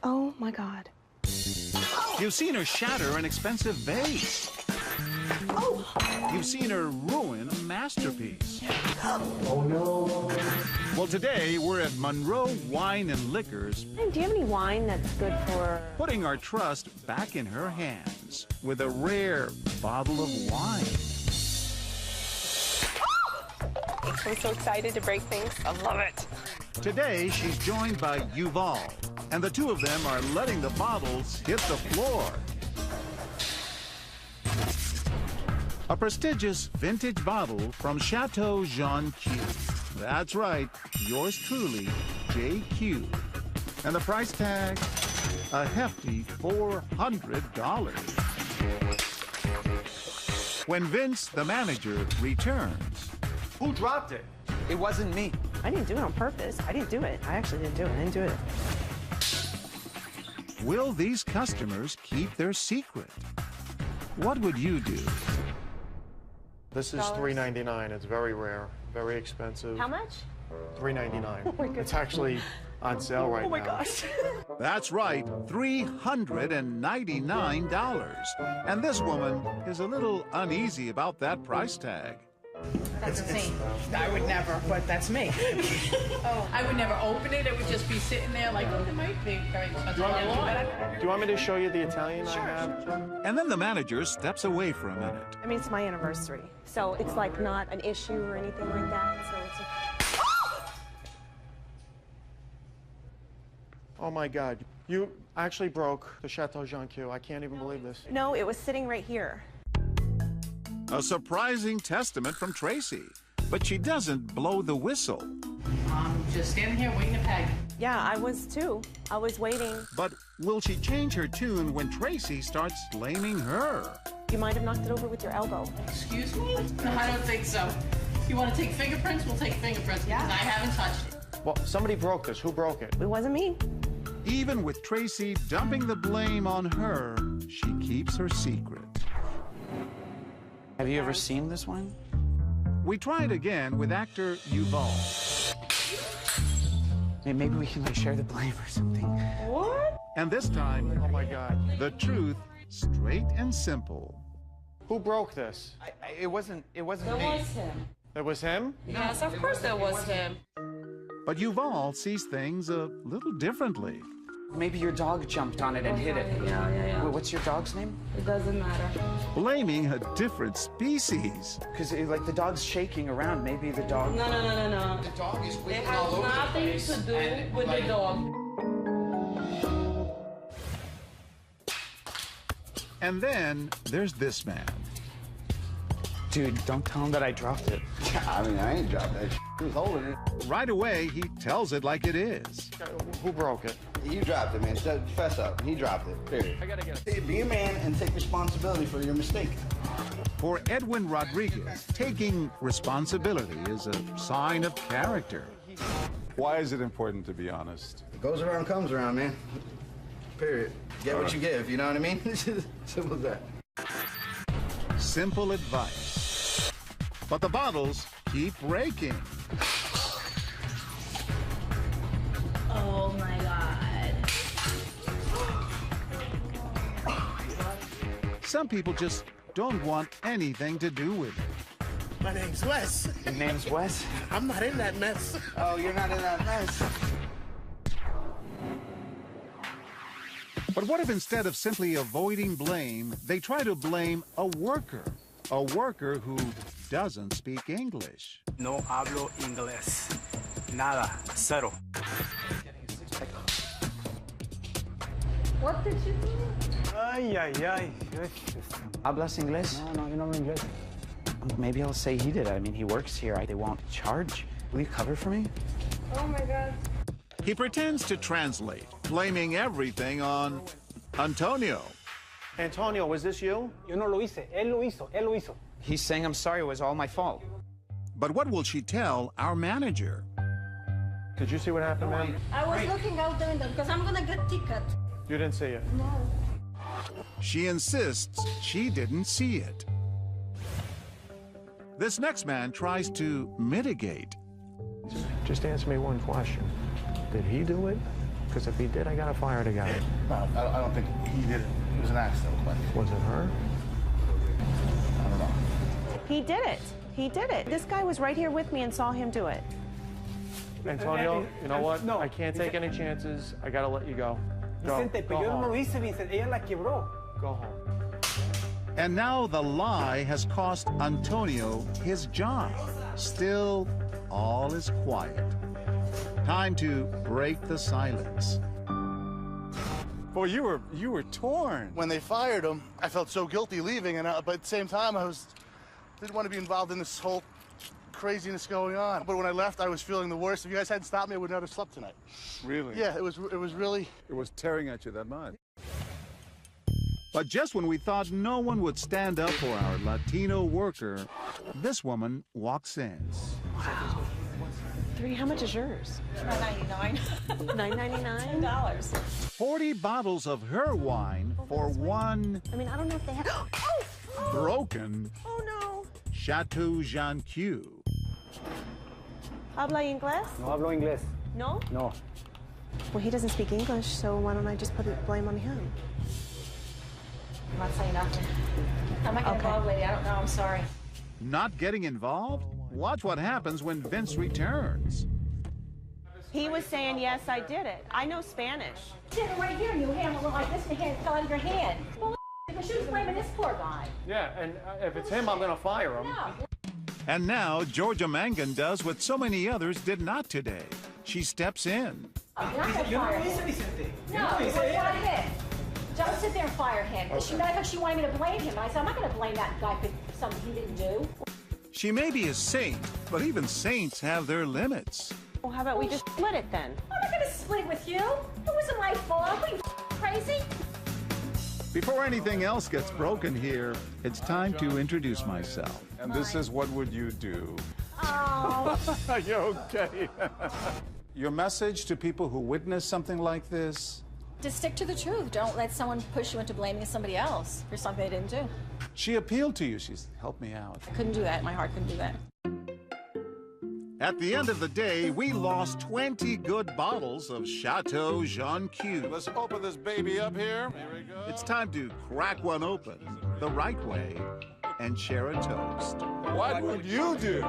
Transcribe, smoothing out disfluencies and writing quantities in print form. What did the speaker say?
Oh my God. You've seen her shatter an expensive vase. Oh! You've seen her ruin a masterpiece. Oh no. Well, today we're at Monroe Wine and Liquors, Do you have any wine that's good for... putting our trust back in her hands with a rare bottle of wine. I'm so excited to break things. I love it. Today she's joined by Yuval, and the two of them are letting the bottles hit the floor. A prestigious vintage bottle from Chateau Jean Q. That's right, yours truly, JQ. And the price tag, a hefty $400. When Vince, the manager, returns, Who dropped it? It wasn't me. I didn't do it on purpose. I didn't do it. I actually didn't do it. I didn't do it. will these customers keep their secret? What would you do? This is $3.99. It's very rare, very expensive. How much? $3.99. It's actually on sale right now. Oh my gosh. That's right, $399. And this woman is a little uneasy about that price tag. That's insane. I would never, but that's me. Oh, I would never open it. It would just be sitting there like, oh, it might be very expensive. Do you want me to show you the Italian I have? And then the manager steps away for a minute. I mean, it's my anniversary, so it's like not an issue or anything like that. So it's. Oh my God. You actually broke the Chateau Jean Q. I can't even believe this. No, it was sitting right here. A surprising testament from Tracy, but she doesn't blow the whistle. I'm just standing here waiting to pay. Yeah, I was too. I was waiting. But will she change her tune when Tracy starts blaming her? You might have knocked it over with your elbow. Excuse me? No, I don't think so. You want to take fingerprints? We'll take fingerprints because I haven't touched it. Well, somebody broke this. Who broke it? It wasn't me. Even with Tracy dumping the blame on her, she keeps her secret. Have you ever seen this wine? We tried again with actor Yuval. Maybe we can like share the blame or something. What? And this time, Oh my God. the truth, straight and simple. Who broke this? It wasn't That me. was him. It was him? Yes, of course that was him. But Yuval sees things a little differently. Maybe your dog jumped on it and hit it. Yeah. What's your dog's name? It doesn't matter. Blaming a different species. Because like the dog's shaking around. Maybe the dog. No. The dog is It has nothing to do with the dog. And then there's this man. Dude, don't tell him that I dropped it. I mean, I ain't dropped that. He was holding it. Right away, he tells it like it is. Who broke it? You dropped it, man. Fess up. He dropped it. Period. I gotta get it. Be a man and take responsibility for your mistake. For Edwin Rodriguez, taking responsibility is a sign of character. Why is it important to be honest? What goes around comes around, man. Period. Get what you give, you know what I mean? Simple as that. Simple advice. But the bottles keep breaking. Oh my God. Some people just don't want anything to do with it. My name's Wes. Your name's Wes? I'm not in that mess. Oh, you're not in that mess. But what if instead of simply avoiding blame, they try to blame a worker who doesn't speak English? No hablo inglés. Nada. Cero. What did you do? Ay. ¿Hablas inglés? No, yo no hablo inglés. Maybe I'll say he did it. I mean, he works here. They won't charge. Will you cover for me? Oh my God. He pretends to translate, blaming everything on Antonio. Antonio, was this you? Yo no lo hice. Él lo hizo. He's saying I'm sorry. It was all my fault. But what will she tell our manager? Did you see what happened, man? I was looking out the window because I'm gonna get ticket. You didn't see it. No. She insists she didn't see it. This next man tries to mitigate. Just answer me one question. Did he do it Because if he did, I gotta fire the guy. No, I don't think he did it. It was an accident. Was it her? I don't know. He did it. He did it. This guy was right here with me and saw him do it. Antonio, you know what? No, I can't take any chances. I gotta let you go. Go. Vicente, pero yo no lo hice, Vicente. Ella la quebró. Go home. And now the lie has cost Antonio his job. Still, all is quiet. Time to break the silence. Boy, you were torn. When they fired him, I felt so guilty leaving, but at the same time, didn't want to be involved in this whole craziness going on. But when I left, I was feeling the worst. If you guys hadn't stopped me, I would not have slept tonight. Really? Yeah, it was really. It was tearing at you that much. But just when we thought no one would stand up for our Latino worker, this woman walks in. Wow. How much is yours? $9.99. $9.99? $10. 40 bottles of her wine for one I mean, I don't know if they have. broken Oh no. Chateau Jean Q. Habla inglés? No hablo inglés. No? No. Well, he doesn't speak English, so why don't I just put blame on him? I'm not saying nothing. I'm not getting involved, lady. I don't know. I'm sorry. Not getting involved? Watch what happens when Vince returns. He was saying, yes, I did it. I know Spanish. Sitting right here, and you handle it like this, and the hand fell out of your hand. Well, because she was blaming this poor guy. Yeah, and if it's him, I'm gonna fire him. No. And now Georgia Mangan does what so many others did not today. She steps in. You're not going to Yo no fire lo hice, him. Vicente. Yo No, no lo it hice. was not him. Don't sit there and fire him. She, matter of fact, she wanted me to blame him. And I said, I'm not going to blame that guy for something he didn't do. She may be a saint, but even saints have their limits. Well, how about we just split it then? I'm not going to split with you. It wasn't my fault. Are you crazy? Before anything else gets broken here, it's time to introduce myself. And this is what would you do? Oh. Are you okay? Your message to people who witness something like this? Just stick to the truth. Don't let someone push you into blaming somebody else for something they didn't do. She appealed to you. She's helped me out. I couldn't do that. My heart couldn't do that. At the end of the day, we lost 20 good bottles of Chateau Jean Q. Let's open this baby up here. Here we go. It's time to crack one open the right way and share a toast. What would you do?